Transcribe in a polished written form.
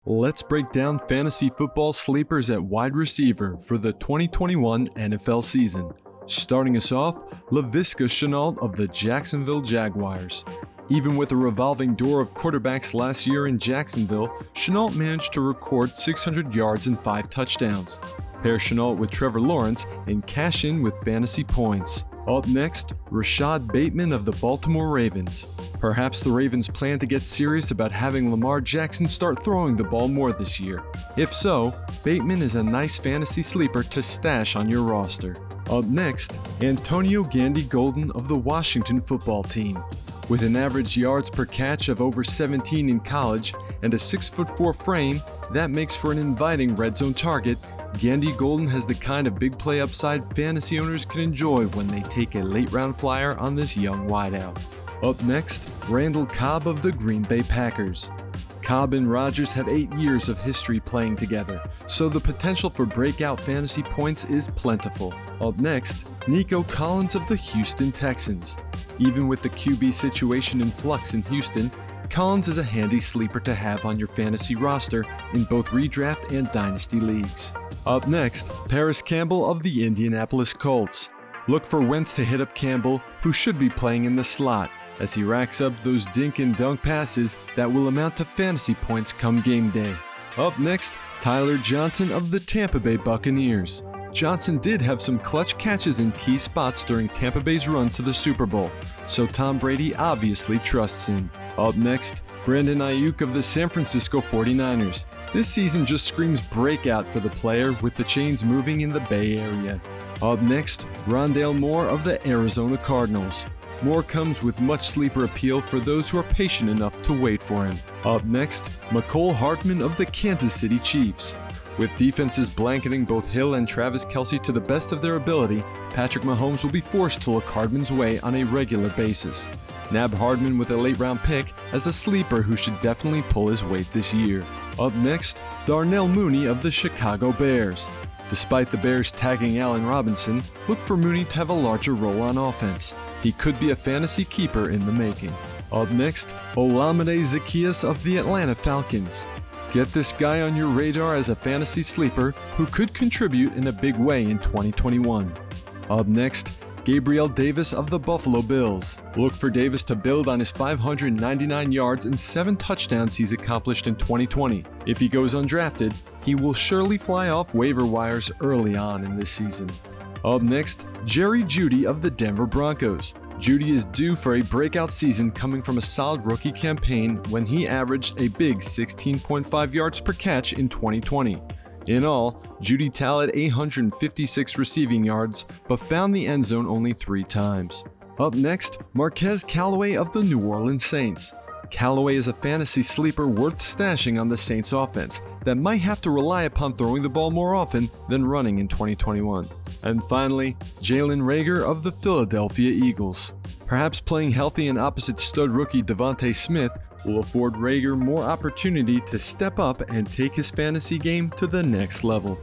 Let's break down fantasy football sleepers at wide receiver for the 2021 NFL season. Starting us off, Leviska Chanal of the Jacksonville Jaguars. Even with a revolving door of quarterbacks last year in Jacksonville, Chanal managed to record 600 yards and 5 touchdowns. Pair Chanal with Trevor Lawrence and cash in with fantasy points. Up next, Rashod Bateman of the Baltimore Ravens. Perhaps the Ravens plan to get serious about having Lamar Jackson start throwing the ball more this year. If so, Bateman is a nice fantasy sleeper to stash on your roster. Up next, Antonio Gandy Golden of the Washington football team. With an average yards per catch of over 17 in college and a 6'4" frame, that makes for an inviting red zone target. Gandy Golden has the kind of big play upside fantasy owners can enjoy when they take a late round flyer on this young wideout. Up next, Randall Cobb of the Green Bay Packers. Cobb and Rodgers have 8 years of history playing together, so the potential for breakout fantasy points is plentiful. Up next, Nico Collins of the Houston Texans. Even with the QB situation in flux in Houston, Collins is a handy sleeper to have on your fantasy roster in both redraft and dynasty leagues. Up next, Paris Campbell of the Indianapolis Colts. Look for Wentz to hit up Campbell, who should be playing in the slot, as he racks up those dink and dunk passes that will amount to fantasy points come game day. Up next, Tyler Johnson of the Tampa Bay Buccaneers. Johnson did have some clutch catches in key spots during Tampa Bay's run to the Super Bowl, so Tom Brady obviously trusts him. Up next, Brandon Ayuk of the San Francisco 49ers. This season just screams breakout for the player with the chains moving in the Bay Area. Up next, Rondale Moore of the Arizona Cardinals. Moore comes with much sleeper appeal for those who are patient enough to wait for him. Up next, Mccole Hartman of the Kansas City Chiefs. With defenses blanketing both Hill and Travis Kelce to the best of their ability, Patrick Mahomes will be forced to look Hardman's way on a regular basis. Nab Hardman with a late-round pick as a sleeper who should definitely pull his weight this year. Up next, Darnell Mooney of the Chicago Bears. Despite the Bears tagging Allen Robinson, look for Mooney to have a larger role on offense. He could be a fantasy keeper in the making. Up next, Olamide Zaccheaus of the Atlanta Falcons. Get this guy on your radar as a fantasy sleeper who could contribute in a big way in 2021. Up next, Gabrielle Davis of the Buffalo Bills. Look for Davis to build on his 599 yards and 7 touchdowns he's accomplished in 2020. If he goes undrafted, he will surely fly off waiver wires early on in this season. Up next, Jerry Jeudy of the Denver Broncos. Jeudy is due for a breakout season coming from a solid rookie campaign when he averaged a big 16.5 yards per catch in 2020. In all, Jeudy tallied 856 receiving yards, but found the end zone only 3 times. Up next, Marquez Callaway of the New Orleans Saints. Callaway is a fantasy sleeper worth stashing on the Saints offense that might have to rely upon throwing the ball more often than running in 2021. And finally, Jalen Rhaegar of the Philadelphia Eagles. Perhaps playing healthy and opposite stud rookie Devontae Smith will afford Rhaegar more opportunity to step up and take his fantasy game to the next level.